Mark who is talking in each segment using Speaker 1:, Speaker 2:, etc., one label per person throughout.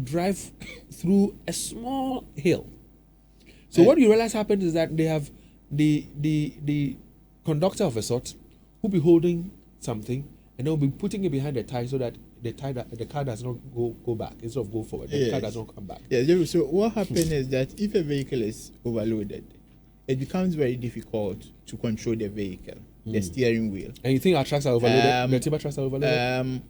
Speaker 1: drive through a small hill. So what you realize happens is that they have the conductor of a sort who be holding something and they'll be putting it behind the tire so that the car does not go back instead of go forward. The car does not come back.
Speaker 2: Yeah, so what happens is that if a vehicle is overloaded, it becomes very difficult to control the vehicle, the steering wheel.
Speaker 1: And you think our trucks are overloaded? The timber trucks are overloaded?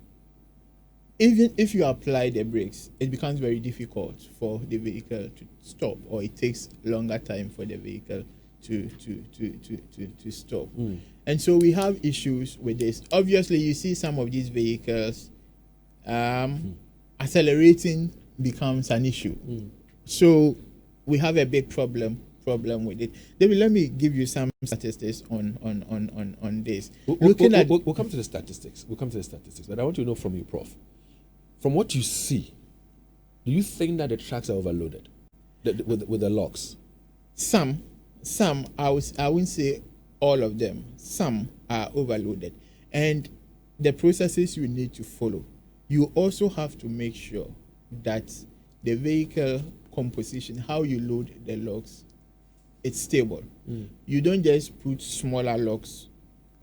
Speaker 2: Even if you apply the brakes, it becomes very difficult for the vehicle to stop, or it takes longer time for the vehicle to stop. And so we have issues with this. Obviously, you see some of these vehicles accelerating becomes an issue. So we have a big problem with it. David, let me give you some statistics on this.
Speaker 1: We'll come to the statistics. But I want to know from you, Prof. From what you see, do you think that the trucks are overloaded with the locks?
Speaker 2: Some, I wouldn't say all of them. Some are overloaded. And the processes you need to follow. You also have to make sure that the vehicle composition, how you load the locks, it's stable. You don't just put smaller locks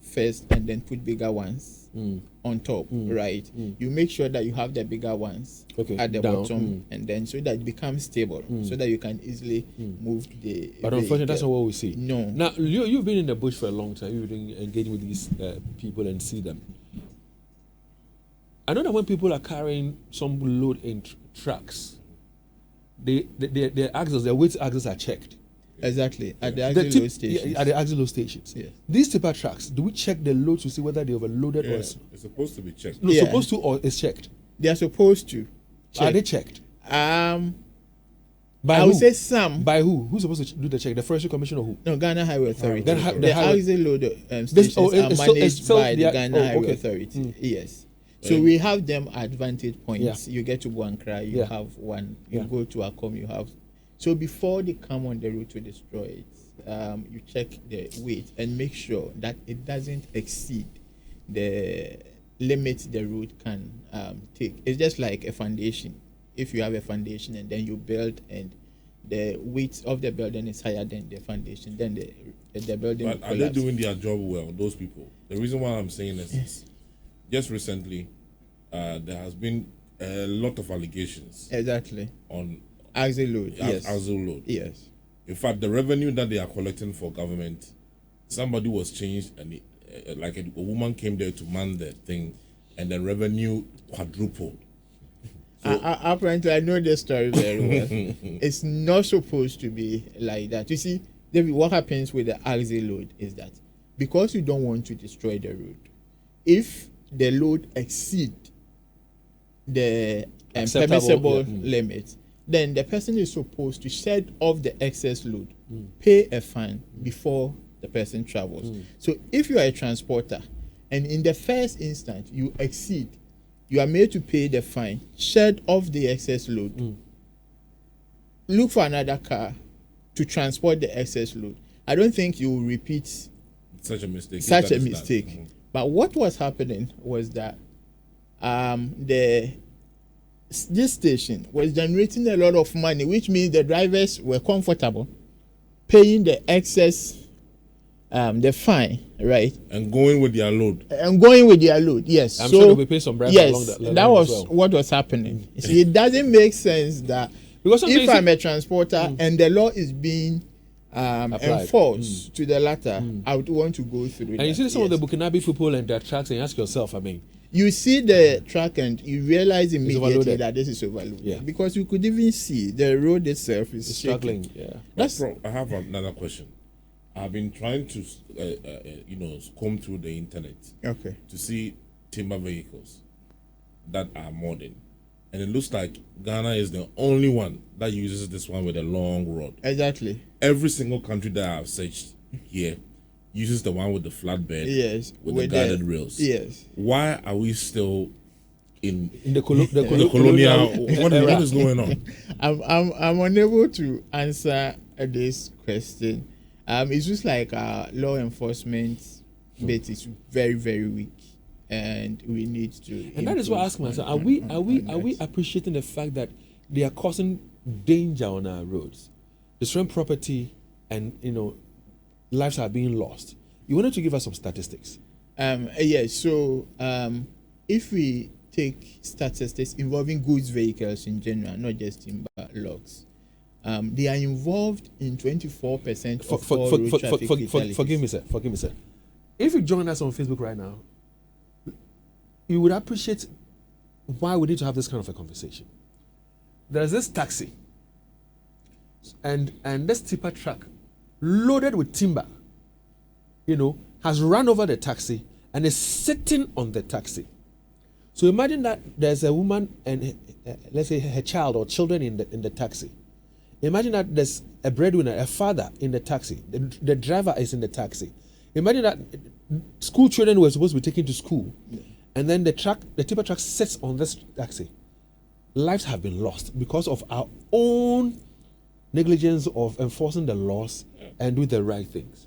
Speaker 2: first and then put bigger ones on top, right? You make sure that you have the bigger ones at the bottom, and then so that it becomes stable, so that you can easily move the
Speaker 1: But unfortunately, that's not what we see.
Speaker 2: No.
Speaker 1: Now, you've been in the bush for a long time. You've been engaging with these people and see them. I know that when people are carrying some load in trucks, their axles, their weight axles are checked.
Speaker 2: Exactly, at the axle load stations.
Speaker 1: Yeah, at the axle load stations. Yes. These tipper trucks, do we check the load to see whether they overloaded or
Speaker 3: it's supposed to be checked.
Speaker 1: No, supposed to or is checked?
Speaker 2: They are supposed to.
Speaker 1: Are they checked?
Speaker 2: By
Speaker 1: I
Speaker 2: would say some.
Speaker 1: By who? Who's supposed to do the check? The Forestry Commission or who?
Speaker 2: No, Ghana Highway Authority. The
Speaker 1: highway.
Speaker 2: axle load stations are managed by the Ghana Highway Authority. Yes. So we have them at vantage points. You get to Buankra, you have one. You go to Akom, you have. So before they come on the road to destroy it, you check the weight and make sure that it doesn't exceed the limit the road can take. It's just like a foundation. If you have a foundation and then you build and the weight of the building is higher than the foundation, then the building will collapse.
Speaker 3: Are they doing their job well, those people? The reason why I'm saying this is just recently there has been a lot of allegations.
Speaker 2: Exactly.
Speaker 3: On
Speaker 2: axle load.
Speaker 3: Axle load.
Speaker 2: Yes.
Speaker 3: In fact, the revenue that they are collecting for government, somebody was changed, and like a woman came there to man the thing, and the revenue quadrupled.
Speaker 2: So, apparently, I know this story very well. It's not supposed to be like that. You see, David, what happens with the axle load is that because you don't want to destroy the road, if the load exceeds the permissible limit, then the person is supposed to shed off the excess load, pay a fine before the person travels. So if you are a transporter and in the first instance you exceed, you are made to pay the fine, shed off the excess load, look for another car to transport the excess load. I don't think you will repeat
Speaker 3: such a mistake.
Speaker 2: But what was happening was that this station was generating a lot of money, which means the drivers were comfortable paying the excess, the fine, right?
Speaker 3: And going with their load.
Speaker 2: Yes.
Speaker 1: I'm sure they pay some bribes along that.
Speaker 2: That was what was happening. You see, it doesn't make sense that because if I'm a transporter and the law is being enforced to the latter, I would want to go through.
Speaker 1: And you see some of the Burkinabe people and their trucks, and you ask yourself,
Speaker 2: you see the truck and you realize immediately that this is overloaded. Because you could even see the road itself is
Speaker 1: struggling.
Speaker 3: I have another question. I've been trying to, comb through the internet to see timber vehicles that are modern. And it looks like Ghana is the only one that uses this one with a long rod.
Speaker 2: Exactly.
Speaker 3: Every single country that I've searched here uses the one with the flatbed, with the guided rails.
Speaker 2: Yes.
Speaker 3: Why are we still in
Speaker 1: the colonial?
Speaker 3: What is going on?
Speaker 2: I'm unable to answer this question. It's just like law enforcement bit is very, very weak, and we need to.
Speaker 1: And that is what I ask myself: Are we appreciating the fact that they are causing danger on our roads, destroying property, and lives are being lost. You wanted to give us some statistics.
Speaker 2: Yes. So if we take statistics involving goods vehicles in general, not just timber logs, they are involved in 24% of all road traffic fatalities.
Speaker 1: Forgive me, sir. If you join us on Facebook right now, you would appreciate why we need to have this kind of a conversation. There's this taxi, and this tipper truck loaded with timber, has run over the taxi and is sitting on the taxi. So imagine that there's a woman and let's say her child or children in the taxi. Imagine that there's a breadwinner, a father in the taxi. The driver is in the taxi. Imagine that school children were supposed to be taken to school, and then the tipper truck sits on this taxi. Lives have been lost because of our own negligence of enforcing the laws and doing the right things.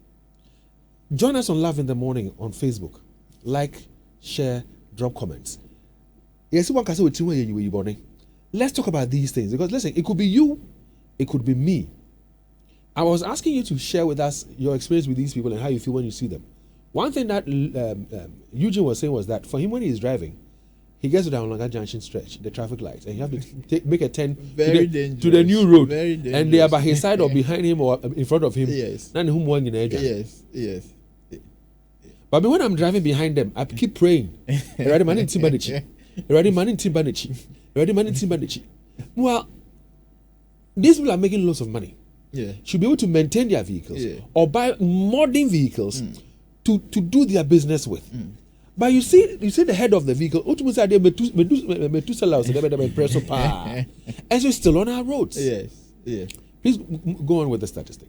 Speaker 1: Join us on Love in the Morning on Facebook. Like, share, drop comments. Yes, one can say with you. Let's talk about these things, because listen, it could be you, it could be me. I was asking you to share with us your experience with these people and how you feel when you see them. One thing that Eugene was saying was that for him, when he's driving, he gets to the Onlanga Junction stretch, the traffic lights, and you have to make a turn to the new road. And they are by his side or behind him or in front of him.
Speaker 2: Yes. Yes.
Speaker 1: But when I'm driving behind them, I keep praying. Well, these people are making lots of money.
Speaker 2: Yeah.
Speaker 1: Should be able to maintain their vehicles or buy modern vehicles to do their business with. But you see the head of the vehicle, and so it's still on our roads.
Speaker 2: Yes.
Speaker 1: Please go on with the statistics.